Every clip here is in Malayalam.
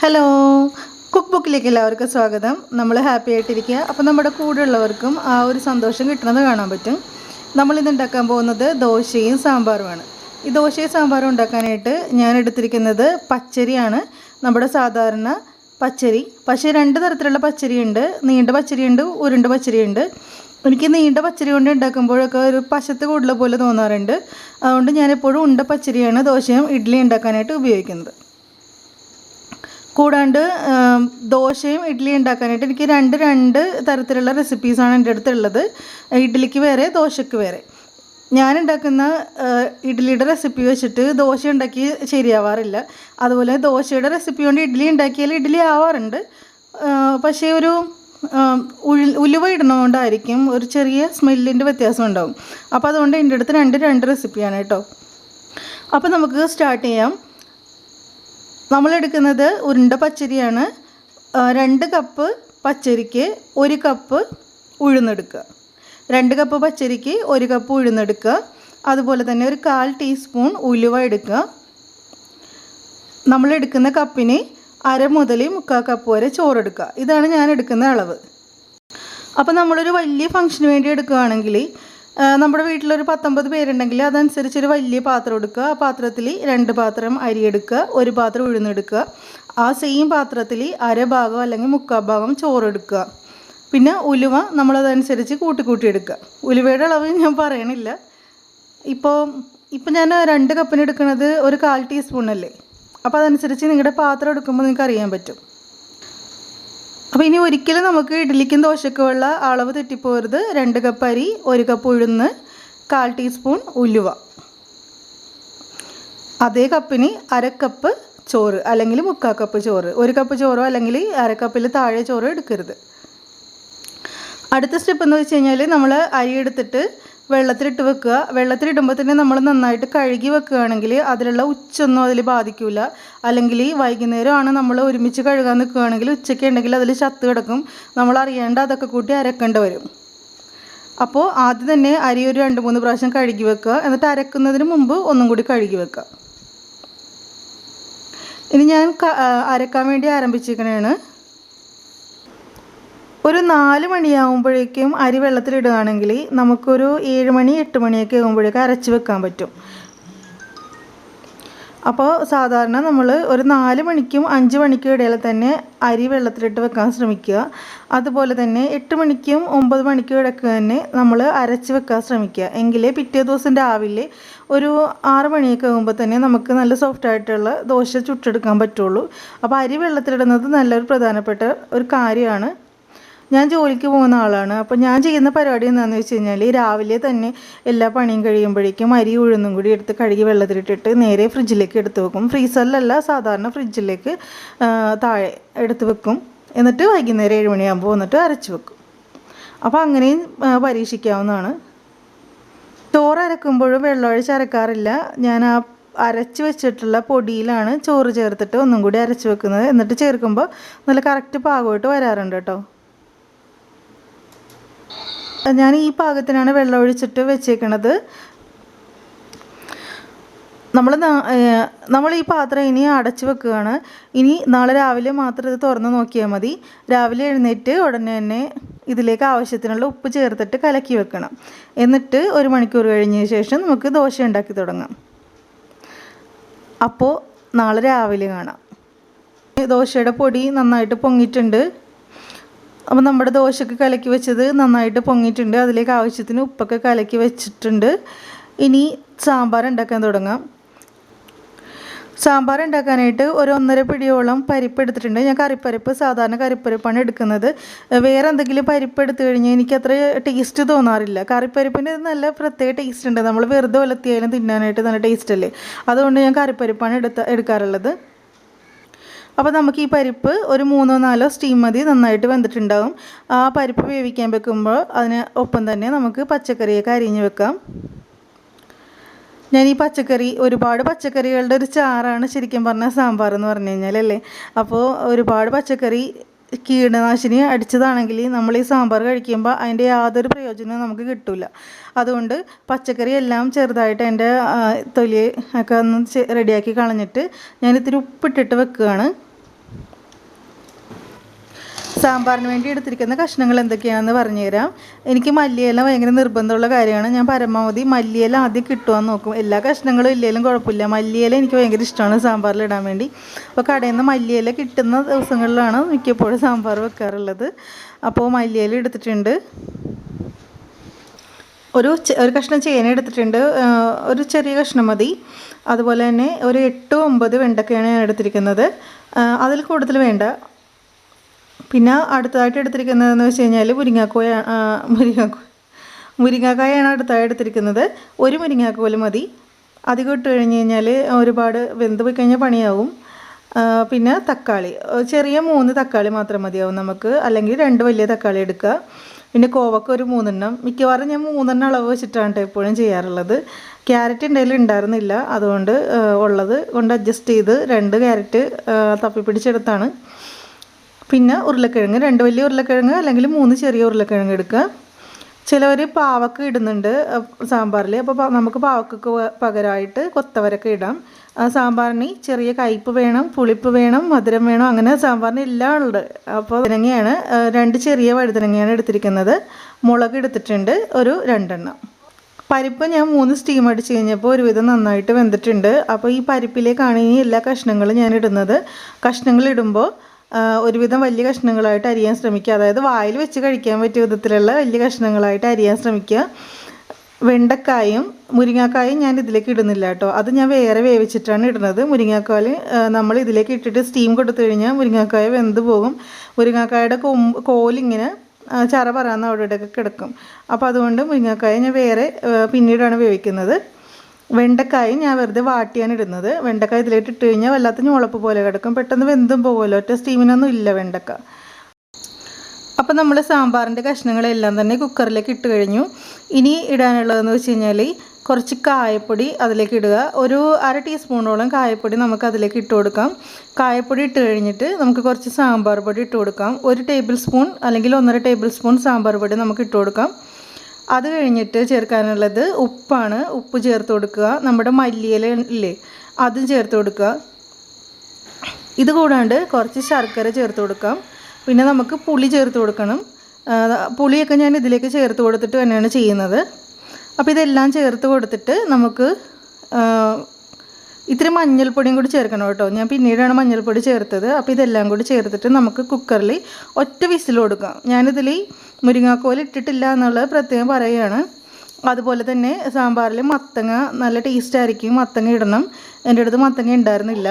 ഹലോ, കുക്ക് ബുക്കിലേക്ക് എല്ലാവർക്കും സ്വാഗതം. നമ്മൾ ഹാപ്പി ആയിട്ടിരിക്കുക. അപ്പോൾ നമ്മുടെ കൂടെയുള്ളവർക്കും ആ ഒരു സന്തോഷം കിട്ടുന്നത് കാണാൻ പറ്റും. നമ്മളിന്ന് ഉണ്ടാക്കാൻ പോകുന്നത് ദോശയും സാമ്പാറുമാണ്. ഈ ദോശയും സാമ്പാറും ഉണ്ടാക്കാനായിട്ട് ഞാൻ എടുത്തിരിക്കുന്നത് പച്ചരിയാണ്. നമ്മുടെ സാധാരണ പച്ചരി. പക്ഷേ രണ്ട് തരത്തിലുള്ള പച്ചരിയുണ്ട്. നീണ്ട പച്ചരിയുണ്ട്, ഉരുണ്ട പച്ചരിയുണ്ട്. എനിക്ക് നീണ്ട പച്ചരി കൊണ്ട് ഉണ്ടാക്കുമ്പോഴൊക്കെ ഒരു പശത്ത് കൂടുതൽ പോലെ തോന്നാറുണ്ട്. അതുകൊണ്ട് ഞാനെപ്പോഴും ഉണ്ട പച്ചരിയാണ് ദോശയും ഇഡ്ഡലി ഉണ്ടാക്കാനായിട്ട് ഉപയോഗിക്കുന്നത്. കൂടാണ്ട് ദോശയും ഇഡ്ഡലി ഉണ്ടാക്കാനായിട്ട് എനിക്ക് രണ്ട് തരത്തിലുള്ള റെസിപ്പീസാണ് എൻ്റെ അടുത്തുള്ളത്. ഇഡ്ഡലിക്ക് വേറെ, ദോശയ്ക്ക് വേറെ. ഞാൻ ഉണ്ടാക്കുന്ന ഇഡ്ഡലിയുടെ റെസിപ്പി വെച്ചിട്ട് ദോശ ഉണ്ടാക്കി ശരിയാവാറില്ല. അതുപോലെ ദോശയുടെ റെസിപ്പി കൊണ്ട് ഇഡ്ഡലി ഉണ്ടാക്കിയാൽ ഇഡ്ഡലി ആവാറുണ്ട്. പക്ഷേ ഒരു ഉലുവ ഇടുന്നതുകൊണ്ടായിരിക്കും ഒരു ചെറിയ സ്മെല്ലിൻ്റെ വ്യത്യാസം ഉണ്ടാവും. അപ്പോൾ അതുകൊണ്ട് എൻ്റെ അടുത്ത് രണ്ട് റെസിപ്പിയാണ് കേട്ടോ. അപ്പോൾ നമുക്ക് സ്റ്റാർട്ട് ചെയ്യാം. നമ്മളെടുക്കുന്നത് ഉരുണ്ട പച്ചരിയാണ്. 2 കപ്പ് പച്ചരിക്ക് 1 കപ്പ് ഉഴുന്നെടുക്കുക. 2 കപ്പ് പച്ചരിക്ക് 1 കപ്പ് ഉഴുന്നെടുക്കുക. അതുപോലെ തന്നെ ഒരു 1/4 ടീസ്പൂൺ ഉലുവ എടുക്കുക. നമ്മളെടുക്കുന്ന കപ്പിന് 1/2 മുതൽ 3/4 കപ്പ് വരെ ചോറെടുക്കുക. ഇതാണ് ഞാൻ എടുക്കുന്ന അളവ്. അപ്പോൾ നമ്മളൊരു വലിയ ഫംഗ്ഷന് വേണ്ടി എടുക്കുകയാണെങ്കിൽ, നമ്മുടെ വീട്ടിലൊരു 19 പേരുണ്ടെങ്കിൽ അതനുസരിച്ചൊരു വലിയ പാത്രം എടുക്കുക. ആ പാത്രത്തിൽ 2 പാത്രം അരി എടുക്കുക, 1 പാത്രം ഉഴുന്നെടുക്കുക. ആ സെയിം പാത്രത്തിൽ 1/2 ഭാഗം അല്ലെങ്കിൽ 3/4 ഭാഗം ചോറെടുക്കുക. പിന്നെ ഉലുവ നമ്മളതനുസരിച്ച് കൂട്ടി എടുക്കുക. ഉലുവയുടെ അളവ് ഞാൻ പറയണില്ല. ഇപ്പോൾ ഞാൻ 2 കപ്പിന് എടുക്കുന്നത് ഒരു 1/4 ടീസ്പൂണല്ലേ. അപ്പോൾ അതനുസരിച്ച് നിങ്ങളുടെ പാത്രം എടുക്കുമ്പോൾ നിങ്ങൾക്ക് അറിയാൻ പറ്റും. അപ്പോൾ ഇനി ഒരിക്കലും നമുക്ക് ഇഡ്ഡലിക്കും ദോശയ്ക്കുമുള്ള അളവ് തെറ്റിപ്പോകരുത്. 2 കപ്പ് അരി, 1 കപ്പ് ഉഴുന്ന്, 1/4 ടീസ്പൂൺ ഉലുവ. അതേ കപ്പിന് 1/2 കപ്പ് ചോറ് അല്ലെങ്കിൽ 3/4 കപ്പ് ചോറ്. 1 കപ്പ് ചോറോ അല്ലെങ്കിൽ 1/2 കപ്പിൽ താഴെ ചോറോ എടുക്കരുത്. അടുത്ത സ്റ്റെപ്പ് എന്ന് വെച്ച് കഴിഞ്ഞാൽ, നമ്മൾ അരി എടുത്തിട്ട് വെള്ളത്തിലിട്ട് വെക്കുക. വെള്ളത്തിലിടുമ്പോൾ തന്നെ നമ്മൾ നന്നായിട്ട് കഴുകി വെക്കുകയാണെങ്കിൽ അതിലുള്ള ഉച്ചൊന്നും അതിൽ ബാധിക്കില്ല. അല്ലെങ്കിൽ വൈകുന്നേരമാണ് നമ്മൾ ഒരുമിച്ച് കഴുകാൻ നിൽക്കുകയാണെങ്കിൽ ഉച്ചയ്ക്ക് ഉണ്ടെങ്കിൽ അതിൽ ചത്ത് കിടക്കും. നമ്മൾ അറിയേണ്ട അതൊക്കെ കൂട്ടി അരക്കേണ്ടി വരും. അപ്പോൾ ആദ്യം തന്നെ അരി ഒരു 2-3 പ്രാവശ്യം കഴുകി വെക്കുക. എന്നിട്ട് അരക്കുന്നതിന് മുമ്പ് ഒന്നും കൂടി കഴുകി വെക്കുക. ഇനി ഞാൻ അരക്കാൻ വേണ്ടി ആരംഭിച്ചിരിക്കണതാണ്. ഒരു 4 മണിയാകുമ്പോഴേക്കും അരി വെള്ളത്തിലിടുകയാണെങ്കിൽ നമുക്കൊരു 7 മണി 8 മണിയൊക്കെ ആകുമ്പോഴേക്കും അരച്ച് വെക്കാൻ പറ്റും. അപ്പോൾ സാധാരണ നമ്മൾ ഒരു 4 മണിക്കും 5 മണിക്കും ഇടയിൽ തന്നെ അരി വെള്ളത്തിലിട്ട് വെക്കാൻ ശ്രമിക്കുക. അതുപോലെ തന്നെ 8 മണിക്കും 9 മണിക്കും ഇടയ്ക്ക് തന്നെ നമ്മൾ അരച്ച് വെക്കാൻ ശ്രമിക്കുക. എങ്കിലേ പിറ്റേ ദിവസം രാവിലെ ഒരു 6 മണിയൊക്കെ ആകുമ്പോൾ തന്നെ നമുക്ക് നല്ല സോഫ്റ്റായിട്ടുള്ള ദോശ ചുട്ടെടുക്കാൻ പറ്റുള്ളൂ. അപ്പോൾ അരി വെള്ളത്തിലിടുന്നത് നല്ലൊരു പ്രധാനപ്പെട്ട ഒരു കാര്യമാണ്. ഞാൻ ജോലിക്ക് പോകുന്ന ആളാണ്. അപ്പോൾ ഞാൻ ചെയ്യുന്ന പരിപാടി എന്താണെന്ന് വെച്ച് കഴിഞ്ഞാൽ, രാവിലെ തന്നെ എല്ലാ പണിയും കഴിയുമ്പോഴേക്കും അരി ഉഴുന്നും കൂടി എടുത്ത് കഴുകി വെള്ളത്തിലിട്ടിട്ട് നേരെ ഫ്രിഡ്ജിലേക്ക് എടുത്ത് വെക്കും. ഫ്രീസറിലല്ല, സാധാരണ ഫ്രിഡ്ജിലേക്ക് താഴെ എടുത്ത് വെക്കും. എന്നിട്ട് വൈകുന്നേരം 7 മണിയാകുമ്പോൾ വന്നിട്ട് അരച്ച് വെക്കും. അപ്പോൾ അങ്ങനെയും പരീക്ഷിക്കാവുന്നതാണ്. ചോറ് അരക്കുമ്പോഴും വെള്ളമൊഴിച്ച് അരക്കാറില്ല. ഞാൻ ആ അരച്ച് വെച്ചിട്ടുള്ള പൊടിയിലാണ് ചോറ് ചേർത്തിട്ട് ഒന്നും കൂടി അരച്ച് വെക്കുന്നത്. എന്നിട്ട് ചേർക്കുമ്പോൾ നല്ല കറക്റ്റ് പാകമായിട്ട് വരാറുണ്ട് കേട്ടോ. ഞാൻ ഈ പാകത്തിനാണ് വെള്ളം ഒഴിച്ചിട്ട് വെച്ചേക്കണത്. നമ്മൾ ഈ പാത്രം ഇനി അടച്ച് വെക്കുകയാണ്. ഇനി നാളെ രാവിലെ മാത്രം ഇത് തുറന്ന് നോക്കിയാൽ മതി. രാവിലെ എഴുന്നേറ്റ് ഉടനെ തന്നെ ഇതിലേക്ക് ആവശ്യത്തിനുള്ള ഉപ്പ് ചേർത്തിട്ട് കലക്കി വെക്കണം. എന്നിട്ട് 1 മണിക്കൂർ കഴിഞ്ഞ ശേഷം നമുക്ക് ദോശ ഉണ്ടാക്കി തുടങ്ങാം. അപ്പോൾ നാളെ രാവിലെ കാണാം. ദോശയുടെ പൊടി നന്നായിട്ട് പൊങ്ങിയിട്ടുണ്ട്. അപ്പോൾ നമ്മുടെ ദോശക്ക് കലക്കി വെച്ചത് നന്നായിട്ട് പൊങ്ങിയിട്ടുണ്ട്. അതിലേക്ക് ആവശ്യത്തിന് ഉപ്പൊക്കെ കലക്കി വെച്ചിട്ടുണ്ട്. ഇനി സാമ്പാർ ഉണ്ടാക്കാൻ തുടങ്ങാം. സാമ്പാർ ഉണ്ടാക്കാനായിട്ട് ഒരു 1.5 പിടിയോളം പരിപ്പ് എടുത്തിട്ടുണ്ട്. ഞാൻ കറിപ്പരിപ്പ്, സാധാരണ കറിപ്പരിപ്പാണ് എടുക്കുന്നത്. വേറെ എന്തെങ്കിലും പരിപ്പ് എടുത്തു കഴിഞ്ഞാൽ എനിക്കത്ര ടേസ്റ്റ് തോന്നാറില്ല. കറിപ്പരിപ്പിന് നല്ല പ്രത്യേക ടേസ്റ്റ് ഉണ്ട്. നമ്മൾ വെറുതെ ഒലത്തിയാലും തിന്നാനായിട്ട് നല്ല ടേസ്റ്റ് അല്ലേ. അതുകൊണ്ട് ഞാൻ കറിപ്പരിപ്പാണ് എടുക്കാറുള്ളത്. അപ്പോൾ നമുക്ക് ഈ പരിപ്പ് ഒരു 3-4 സ്റ്റീം മതി, നന്നായിട്ട് വെന്തിട്ടുണ്ടാകും. ആ പരിപ്പ് വേവിക്കാൻ വെക്കുമ്പോൾ അതിന് ഒപ്പം തന്നെ നമുക്ക് പച്ചക്കറിയൊക്കെ അരിഞ്ഞ് വെക്കാം. ഞാൻ ഈ പച്ചക്കറി, ഒരുപാട് പച്ചക്കറികളുടെ ഒരു ചാറാണ് ശരിക്കും പറഞ്ഞാൽ സാമ്പാർ എന്ന് പറഞ്ഞു കഴിഞ്ഞാൽ അല്ലേ. അപ്പോൾ ഒരുപാട് പച്ചക്കറി കീടനാശിനി അടിച്ചതാണെങ്കിൽ നമ്മൾ ഈ സാമ്പാർ കഴിക്കുമ്പോൾ അതിൻ്റെ യാതൊരു പ്രയോജനവും നമുക്ക് കിട്ടില്ല. അതുകൊണ്ട് പച്ചക്കറി എല്ലാം ചെറുതായിട്ട് അതിൻ്റെ തൊലി ഒക്കെ ഒന്ന് റെഡിയാക്കി കളഞ്ഞിട്ട് ഞാനിത്തിരി ഉപ്പിട്ടിട്ട് വെക്കുകയാണ്. സാമ്പാറിന് വേണ്ടി എടുത്തിരിക്കുന്ന കഷ്ണങ്ങൾ എന്തൊക്കെയാണെന്ന് പറഞ്ഞുതരാം. എനിക്ക് മല്ലിയില ഭയങ്കര നിർബന്ധമുള്ള കാര്യമാണ്. ഞാൻ പരമാവധി മല്ലിയില ആദ്യം കിട്ടുവാന്ന് നോക്കും. എല്ലാ കഷ്ണങ്ങളും ഇല്ലെങ്കിലും കുഴപ്പമില്ല, മല്ലിയില എനിക്ക് ഭയങ്കര ഇഷ്ടമാണ് സാമ്പാറിൽ ഇടാൻ വേണ്ടി. അപ്പോൾ കടയിൽ നിന്ന് മല്ലിയില കിട്ടുന്ന ദിവസങ്ങളിലാണ് മിക്കപ്പോഴും സാമ്പാർ വെക്കാറുള്ളത്. അപ്പോൾ മല്ലിയില എടുത്തിട്ടുണ്ട്, ഒരു കഷ്ണം ചേന എടുത്തിട്ടുണ്ട്, ഒരു ചെറിയ കഷ്ണം മതി. അതുപോലെ തന്നെ ഒരു 8-9 വെണ്ടക്കയാണ് ഞാൻ എടുത്തിരിക്കുന്നത്, അതിൽ കൂടുതൽ വേണ്ട. പിന്നെ അടുത്തതായിട്ട് എടുത്തിരിക്കുന്നതെന്ന് വെച്ച് കഴിഞ്ഞാൽ മുരിങ്ങാക്കായാണ് അടുത്തായി എടുത്തിരിക്കുന്നത്. ഒരു മുരിങ്ങാക്കോല് മതി, അധികം ഇട്ട് കഴിഞ്ഞ് കഴിഞ്ഞാൽ ഒരുപാട് വെന്ത് പോയി കഴിഞ്ഞാൽ പണിയാവും. പിന്നെ തക്കാളി, ചെറിയ 3 തക്കാളി മാത്രം മതിയാവും നമുക്ക്, അല്ലെങ്കിൽ 2 വലിയ തക്കാളി എടുക്കുക. പിന്നെ കോവക്ക ഒരു 3 എണ്ണം, മിക്കവാറും ഞാൻ 3 എണ്ണം അളവ് വെച്ചിട്ടാണ് എപ്പോഴും ചെയ്യാറുള്ളത്. ക്യാരറ്റ് എൻ്റെ കയ്യിൽ ഉണ്ടായിരുന്നില്ല, അതുകൊണ്ട് ഉള്ളത് കൊണ്ട് അഡ്ജസ്റ്റ് ചെയ്ത് 2 ക്യാരറ്റ് തപ്പിപ്പിടിച്ചെടുത്താണ്. പിന്നെ ഉരുളക്കിഴങ്ങ്, 2 വലിയ ഉരുളക്കിഴങ്ങ് അല്ലെങ്കിൽ 3 ചെറിയ ഉരുളക്കിഴങ്ങ് എടുക്കുക. ചിലവർ പാവക്ക ഇടുന്നുണ്ട് സാമ്പാറിൽ, അപ്പോൾ നമുക്ക് പാവക്കക്ക് പകരമായിട്ട് കൊത്തവരക്ക ഇടാം. സാമ്പാറിന് ചെറിയ കയ്പ്പ് വേണം, പുളിപ്പ് വേണം, മധുരം വേണം, അങ്ങനെ സാമ്പാറിന് എല്ലാം ഉണ്ട്. അപ്പോൾ വഴുതനങ്ങയാണ്, 2 ചെറിയ വഴുതനങ്ങയാണ് എടുത്തിരിക്കുന്നത്. മുളക് എടുത്തിട്ടുണ്ട് ഒരു 2 എണ്ണം. പരിപ്പ് ഞാൻ 3 സ്റ്റീം അടിച്ച് കഴിഞ്ഞപ്പോൾ ഒരുവിധം നന്നായിട്ട് വെന്തിട്ടുണ്ട്. അപ്പോൾ ഈ പരിപ്പിലേക്കാണ് ഈ എല്ലാ കഷ്ണങ്ങളും ഞാൻ ഇടുന്നത്. കഷ്ണങ്ങൾ ഇടുമ്പോൾ ഒരുവിധം വലിയ കഷ്ണങ്ങളായിട്ട് അരിയാൻ ശ്രമിക്കുക, അതായത് വായിൽ വെച്ച് കഴിക്കാൻ പറ്റിയ വിധത്തിലുള്ള വലിയ കഷ്ണങ്ങളായിട്ട് അരിയാൻ ശ്രമിക്കുക. വെണ്ടക്കായും മുരിങ്ങാക്കായും ഞാൻ ഇതിലേക്ക് ഇടുന്നില്ല കേട്ടോ, അത് ഞാൻ വേറെ വേവിച്ചിട്ടാണ് ഇടുന്നത്. മുരിങ്ങാക്കായ നമ്മൾ ഇതിലേക്ക് ഇട്ടിട്ട് സ്റ്റീം കൊടുത്തു കഴിഞ്ഞാൽ മുരിങ്ങാക്കായ വെന്ത് പോകും. മുരിങ്ങാക്കായുടെ കോലിങ്ങനെ ചറ പറയാന്ന് അവിടെയൊക്കെ കിടക്കും. അപ്പോൾ അതുകൊണ്ട് മുരിങ്ങാക്കായ ഞാൻ വേറെ പിന്നീടാണ് വേവിക്കുന്നത്. വെണ്ടക്കായും ഞാൻ വെറുതെ വാട്ടിയാണ് ഇടുന്നത്. വെണ്ടക്കായ ഇതിലേക്ക് ഇട്ട് കഴിഞ്ഞാൽ വല്ലാത്ത ഞോളപ്പ് പോലെ കിടക്കും, പെട്ടെന്ന് വെന്തും പോകുമല്ലോ, ഒറ്റ സ്റ്റീമിനൊന്നും ഇല്ല വെണ്ടക്ക. അപ്പോൾ നമ്മൾ സാമ്പാറിൻ്റെ കഷ്ണങ്ങളെല്ലാം തന്നെ കുക്കറിലേക്ക് ഇട്ട് കഴിഞ്ഞു. ഇനി ഇടാനുള്ളതെന്ന് വെച്ച് കഴിഞ്ഞാൽ കുറച്ച് കായപ്പൊടി അതിലേക്ക് ഇടുക. ഒരു 1/2 ടീസ്പൂണോളം കായപ്പൊടി നമുക്ക് അതിലേക്ക് ഇട്ട് കൊടുക്കാം. കായപ്പൊടി ഇട്ട് കഴിഞ്ഞിട്ട് നമുക്ക് കുറച്ച് സാമ്പാർ പൊടി ഇട്ട് കൊടുക്കാം. 1 ടേബിൾ സ്പൂൺ അല്ലെങ്കിൽ 1.5 ടേബിൾ സ്പൂൺ സാമ്പാർ പൊടി നമുക്ക് ഇട്ട് കൊടുക്കാം. അത് കഴിഞ്ഞിട്ട് ചേർക്കാനുള്ളത് ഉപ്പാണ്. ഉപ്പ് ചേർത്ത് കൊടുക്കുക. നമ്മുടെ മല്ലിയില ഇല്ലേ, അതും ചേർത്ത് കൊടുക്കുക. ഇത് കൂടാണ്ട് കുറച്ച് ശർക്കര ചേർത്ത് കൊടുക്കാം. പിന്നെ നമുക്ക് പുളി ചേർത്ത് കൊടുക്കണം. പുളിയൊക്കെ ഞാൻ ഇതിലേക്ക് ചേർത്ത് കൊടുത്തിട്ട് തന്നെയാണ് ചെയ്യുന്നത്. അപ്പോൾ ഇതെല്ലാം ചേർത്ത് കൊടുത്തിട്ട് നമുക്ക് ഇത്തിരി മഞ്ഞൾപ്പൊടിയും കൂടി ചേർക്കണം കേട്ടോ, ഞാൻ പിന്നീടാണ് മഞ്ഞൾപ്പൊടി ചേർത്തത്. അപ്പോൾ ഇതെല്ലാം കൂടി ചേർത്തിട്ട് നമുക്ക് കുക്കറിൽ ഒറ്റ വിസിൽ കൊടുക്കാം. ഞാനിതിൽ മുരിങ്ങാക്കോൽ ഇട്ടിട്ടില്ല എന്നുള്ളത് പ്രത്യേകം പറയുകയാണ്. അതുപോലെ തന്നെ സാമ്പാറിൽ മത്തങ്ങ നല്ല ടേസ്റ്റ് ആയിരിക്കും, മത്തങ്ങ ഇടണം. എൻ്റെ അടുത്ത് മത്തങ്ങ ഉണ്ടായിരുന്നില്ല.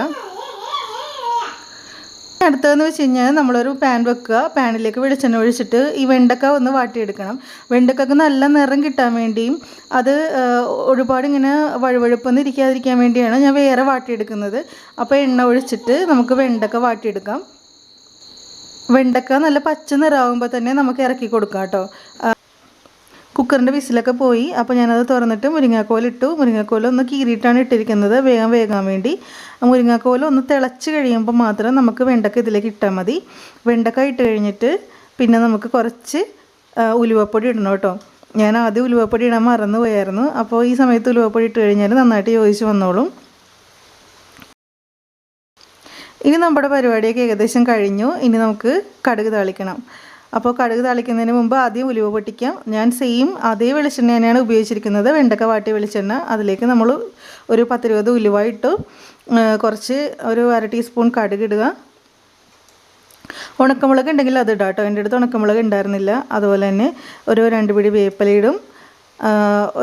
അടുത്തതെന്ന് വെച്ച് കഴിഞ്ഞാൽ നമ്മളൊരു പാൻ വെക്കുക. പാനിലേക്ക് വെളിച്ചെണ്ണ ഒഴിച്ചിട്ട് ഈ വെണ്ടക്ക ഒന്ന് വാട്ടിയെടുക്കണം. വെണ്ടക്കക്ക് നല്ല നിറം കിട്ടാൻ വേണ്ടിയും അത് ഒരുപാട് ഇങ്ങനെ വഴുവഴുപ്പൊന്നും ഇരിക്കാതിരിക്കാൻ വേണ്ടിയാണ് ഞാൻ വേറെ വാട്ടിയെടുക്കുന്നത്. അപ്പോൾ എണ്ണ ഒഴിച്ചിട്ട് നമുക്ക് വെണ്ടക്ക വാട്ടിയെടുക്കാം. വെണ്ടക്ക നല്ല പച്ച നിറാവുമ്പോൾ തന്നെ നമുക്ക് ഇറക്കി കൊടുക്കാം കേട്ടോ. കുക്കറിൻ്റെ വിസിലൊക്കെ പോയി. അപ്പോൾ ഞാനത് തുറന്നിട്ട് മുരിങ്ങാക്കോലിട്ടു. മുരിങ്ങാക്കോൽ ഒന്ന് കീറിയിട്ടാണ് ഇട്ടിരിക്കുന്നത് വേകാൻ വേണ്ടി. മുരിങ്ങാക്കോൽ ഒന്ന് തിളച്ച് കഴിയുമ്പോൾ മാത്രം നമുക്ക് വെണ്ടക്ക ഇതിലേക്ക് ഇട്ടാൽ മതി. വെണ്ടക്ക ഇട്ട് കഴിഞ്ഞിട്ട് പിന്നെ നമുക്ക് കുറച്ച് ഉലുവപ്പൊടി ഇടണം കേട്ടോ. ഞാൻ ആദ്യം ഉലുവപ്പൊടി ഇടാൻ മറന്നു പോയായിരുന്നു. അപ്പോൾ ഈ സമയത്ത് ഉലുവപ്പൊടി ഇട്ട് കഴിഞ്ഞാൽ നന്നായിട്ട് യോജിച്ച് വന്നോളും. ഇനി നമ്മുടെ പരിപാടിയൊക്കെ ഏകദേശം കഴിഞ്ഞു. ഇനി നമുക്ക് കടുക് താളിക്കണം. അപ്പോൾ കടുക് താളിക്കുന്നതിന് മുമ്പ് ആദ്യം ഉലുവ പൊട്ടിക്കാം. ഞാൻ സെയിം അതേ വെളിച്ചെണ്ണ തന്നെയാണ് ഉപയോഗിച്ചിരിക്കുന്നത്, വെണ്ടക്ക വാട്ടിയ വെളിച്ചെണ്ണ. അതിലേക്ക് നമ്മൾ ഒരു 10-20 ഉലുവ ഇട്ടു. കുറച്ച് ഒരു 1/2 ടീസ്പൂൺ കടുക് ഇടുക. ഉണക്കമുളക് ഉണ്ടെങ്കിൽ അത് ഇടാം കേട്ടോ, എൻ്റെ അടുത്ത് ഉണക്കമുളക് ഉണ്ടായിരുന്നില്ല. അതുപോലെ തന്നെ ഒരു 2 പിടി വേപ്പില ഇടും.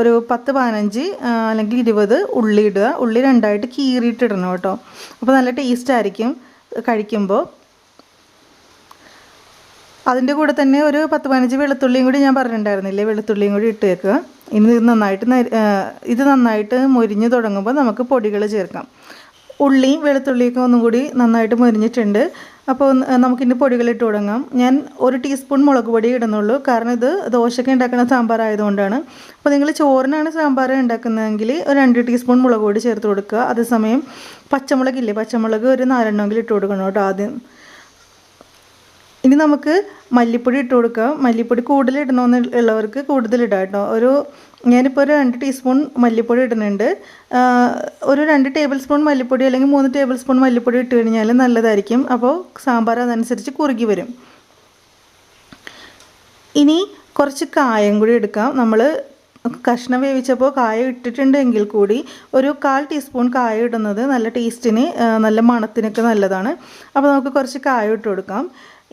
ഒരു 10-15 അല്ലെങ്കിൽ 20 ഉള്ളി ഇടുക. ഉള്ളി 2ആയിട്ട് കീറിയിട്ട് ഇടണം കേട്ടോ, അപ്പോൾ നല്ല ടേസ്റ്റ് ആയിരിക്കും കഴിക്കുമ്പോൾ. അതിൻ്റെ കൂടെ തന്നെ ഒരു 10-15 വെളുത്തുള്ളിയും കൂടി ഞാൻ പറഞ്ഞിട്ടുണ്ടായിരുന്നില്ലേ, വെളുത്തുള്ളിയും കൂടി ഇട്ട് വെക്കുക. ഇനി ഇത് നന്നായിട്ട് മൊരിഞ്ഞ് തുടങ്ങുമ്പോൾ നമുക്ക് പൊടികൾ ചേർക്കാം. ഉള്ളിയും വെളുത്തുള്ളിയൊക്കെ ഒന്നും കൂടി നന്നായിട്ട് മൊരിഞ്ഞിട്ടുണ്ട്. അപ്പോൾ നമുക്കിനി പൊടികൾ ഇട്ട് തുടങ്ങാം. ഞാൻ 1 ടീസ്പൂൺ മുളക് പൊടി ഇടുന്നുള്ളൂ, കാരണം ഇത് ദോശയ്ക്ക് ഉണ്ടാക്കുന്ന സാമ്പാർ ആയതുകൊണ്ടാണ്. അപ്പോൾ നിങ്ങൾ ചോറിനാണ് സാമ്പാർ ഉണ്ടാക്കുന്നതെങ്കിൽ ഒരു 2 ടീസ്പൂൺ മുളക് പൊടി ചേർത്ത് കൊടുക്കുക. അതേസമയം പച്ചമുളകില്ലേ, പച്ചമുളക് ഒരു 4 എണ്ണമെങ്കിലും ഇട്ട് കൊടുക്കണം കേട്ടോ ആദ്യം. ഇനി നമുക്ക് മല്ലിപ്പൊടി ഇട്ട് കൊടുക്കാം. മല്ലിപ്പൊടി കൂടുതൽ ഇടണമെന്നുള്ളവർക്ക് കൂടുതലിടാം കേട്ടോ. ഞാനിപ്പോൾ ഒരു 2 ടീസ്പൂൺ മല്ലിപ്പൊടി ഇടുന്നുണ്ട്. ഒരു 2 ടേബിൾ സ്പൂൺ മല്ലിപ്പൊടി അല്ലെങ്കിൽ 3 ടേബിൾ സ്പൂൺ മല്ലിപ്പൊടി ഇട്ട് കഴിഞ്ഞാൽ നല്ലതായിരിക്കും. അപ്പോൾ സാമ്പാർ അതനുസരിച്ച് കുറുകി വരും. ഇനി കുറച്ച് കായം കൂടി എടുക്കാം. നമ്മൾ കഷ്ണം വേവിച്ചപ്പോൾ കായം ഇട്ടിട്ടുണ്ടെങ്കിൽ കൂടി ഒരു 1/4 ടീസ്പൂൺ കായം ഇടുന്നത് നല്ല ടേസ്റ്റിന് നല്ല മണത്തിനൊക്കെ നല്ലതാണ്. അപ്പോൾ നമുക്ക് കുറച്ച് കായം ഇട്ട് കൊടുക്കാം.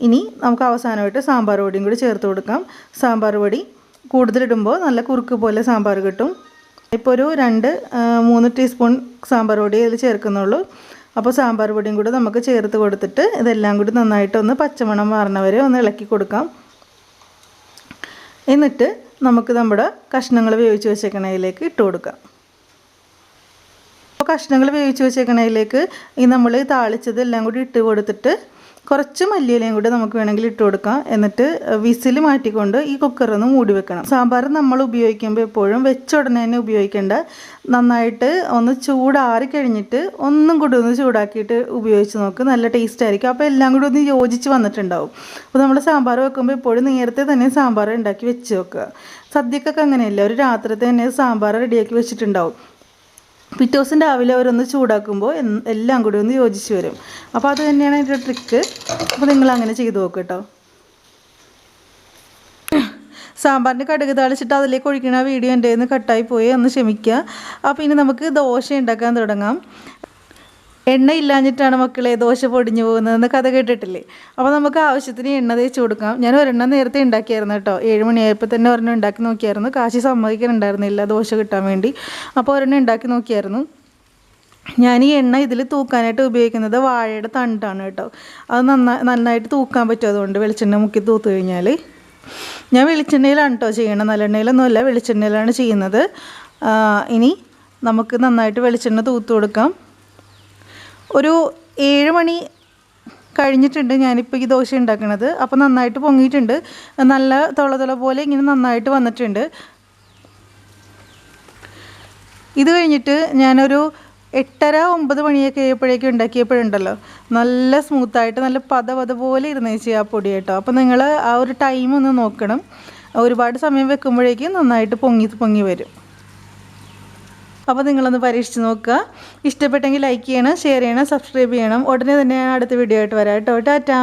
ഇനി നമുക്ക് അവസാനമായിട്ട് സാമ്പാർ പൊടിയും കൂടി ചേർത്ത് കൊടുക്കാം. സാമ്പാർ പൊടി കൂടുതലിടുമ്പോൾ നല്ല കുറുക്ക് പോലെ സാമ്പാർ കിട്ടും. ഇപ്പോൾ ഒരു 2-3 ടീസ്പൂൺ സാമ്പാർ പൊടി ഇതിൽ ചേർക്കുന്നുള്ളൂ. അപ്പോൾ സാമ്പാർ പൊടിയും കൂടി നമുക്ക് ചേർത്ത് കൊടുത്തിട്ട് ഇതെല്ലാം കൂടി നന്നായിട്ടൊന്ന് പച്ചമണം മാറുന്നവരെ ഒന്ന് ഇളക്കി കൊടുക്കാം. എന്നിട്ട് നമുക്ക് നമ്മുടെ കഷ്ണങ്ങൾ വേവിച്ച് വെച്ചേക്കണതിലേക്ക് ഇട്ട് കൊടുക്കാം. അപ്പോൾ കഷ്ണങ്ങൾ വേവിച്ച് വെച്ചേക്കണതിലേക്ക് ഈ നമ്മൾ താളിച്ചത് എല്ലാം കൂടി ഇട്ട് കൊടുത്തിട്ട് കുറച്ച് മല്ലിയിലയും കൂടി നമുക്ക് വേണമെങ്കിൽ ഇട്ട് കൊടുക്കാം. എന്നിട്ട് വിസിൽ മാറ്റിക്കൊണ്ട് ഈ കുക്കറൊന്ന് മൂടി വെക്കണം. സാമ്പാർ നമ്മൾ ഉപയോഗിക്കുമ്പോൾ എപ്പോഴും വെച്ച ഉടനെ തന്നെ ഉപയോഗിക്കേണ്ട. നന്നായിട്ട് ഒന്ന് ചൂടാറി കഴിഞ്ഞിട്ട് ഒന്നും കൂടി ഒന്ന് ചൂടാക്കിയിട്ട് ഉപയോഗിച്ച് നോക്ക്. നല്ല ടേസ്റ്റ് ആയിരിക്കും. അപ്പോൾ എല്ലാം കൂടി ഒന്ന് യോജിച്ച് വന്നിട്ടുണ്ടാവും. അപ്പോൾ നമ്മൾ സാമ്പാർ വെക്കുമ്പോൾ എപ്പോഴും നേരത്തെ തന്നെ സാമ്പാർ ഉണ്ടാക്കി വെച്ച് വെക്കുക. സദ്യക്കൊക്കെ അങ്ങനെയല്ല, ഒരു രാത്രി തന്നെ സാമ്പാർ റെഡിയാക്കി വെച്ചിട്ടുണ്ടാവും. പിറ്റേ ദിവസം രാവിലെ അവരൊന്ന് ചൂടാക്കുമ്പോൾ എല്ലാം കൂടി ഒന്ന് യോജിച്ച് വരും. അപ്പോൾ അത് തന്നെയാണ് അതിൻ്റെ ട്രിക്ക്. അപ്പോൾ നിങ്ങൾ അങ്ങനെ ചെയ്ത് നോക്കുക കേട്ടോ. സാമ്പാറിൻ്റെ കടുക് താളിച്ചിട്ട് അതിലേക്ക് ഒഴിക്കുന്ന വീഡിയോ എൻ്റെ കയ്യിൽ നിന്ന് കട്ടായി പോയി, ഒന്ന് ക്ഷമിക്കുക. അപ്പോൾ ഇനി നമുക്ക് ദോശ ഉണ്ടാക്കാൻ തുടങ്ങാം. എണ്ണ ഇല്ലാഞ്ഞിട്ടാണ് മക്കളെ ദോശ പൊടിഞ്ഞു പോകുന്നതെന്ന് കഥ കേട്ടിട്ടില്ലേ? അപ്പോൾ നമുക്ക് ആവശ്യത്തിന് എണ്ണ തേച്ച് കൊടുക്കാം. ഞാൻ ഒരെണ്ണം നേരത്തെ ഉണ്ടാക്കിയായിരുന്നു കേട്ടോ. 7 മണിയായപ്പോൾ തന്നെ ഒരെണ്ണം ഉണ്ടാക്കി നോക്കിയായിരുന്നു. കാശി സമ്മതിക്കുന്നുണ്ടായിരുന്നില്ല ദോശ കിട്ടാൻ വേണ്ടി. അപ്പോൾ ഒരെണ്ണം ഉണ്ടാക്കി നോക്കിയായിരുന്നു. ഞാൻ ഈ എണ്ണ ഇതിൽ തൂക്കാനായിട്ട് ഉപയോഗിക്കുന്നത് വാഴയുടെ തണ്ടാണ് കേട്ടോ. അത് നന്നായിട്ട് തൂക്കാൻ പറ്റും. അതുകൊണ്ട് വെളിച്ചെണ്ണ മുക്കി തൂത്ത് കഴിഞ്ഞാൽ ഞാൻ വെളിച്ചെണ്ണയിലാണ് കേട്ടോ ചെയ്യണം. നല്ലെണ്ണയിലൊന്നുമല്ല, വെളിച്ചെണ്ണയിലാണ് ചെയ്യുന്നത്. ഇനി നമുക്ക് നന്നായിട്ട് വെളിച്ചെണ്ണ തൂത്ത് കൊടുക്കാം. ഒരു 7 മണി കഴിഞ്ഞിട്ടുണ്ട് ഞാനിപ്പോൾ ഈ ദോശ ഉണ്ടാക്കുന്നത്. അപ്പോൾ നന്നായിട്ട് പൊങ്ങിയിട്ടുണ്ട്. നല്ല തുള പോലെ ഇങ്ങനെ നന്നായിട്ട് വന്നിട്ടുണ്ട്. ഇത് കഴിഞ്ഞിട്ട് ഞാനൊരു 8:30-9 മണിയൊക്കെ ആയപ്പോഴേക്കും ഉണ്ടാക്കിയപ്പോഴുണ്ടല്ലോ നല്ല സ്മൂത്തായിട്ട് നല്ല പത പോലെ ഇരുന്നേച്ച് ആ പൊടി കേട്ടോ. അപ്പോൾ നിങ്ങൾ ആ ഒരു ടൈം ഒന്ന് നോക്കണം. ഒരുപാട് സമയം വെക്കുമ്പോഴേക്കും നന്നായിട്ട് പൊങ്ങി വരും. അപ്പോൾ നിങ്ങളൊന്ന് പരീക്ഷിച്ച് നോക്കുക. ഇഷ്ടപ്പെട്ടെങ്കിൽ ലൈക്ക് ചെയ്യണം, ഷെയർ ചെയ്യണം, സബ്സ്ക്രൈബ് ചെയ്യണം. ഉടനെ തന്നെ അടുത്ത വീഡിയോ ആയിട്ട് വരാം കേട്ടോ. ടാറ്റാ.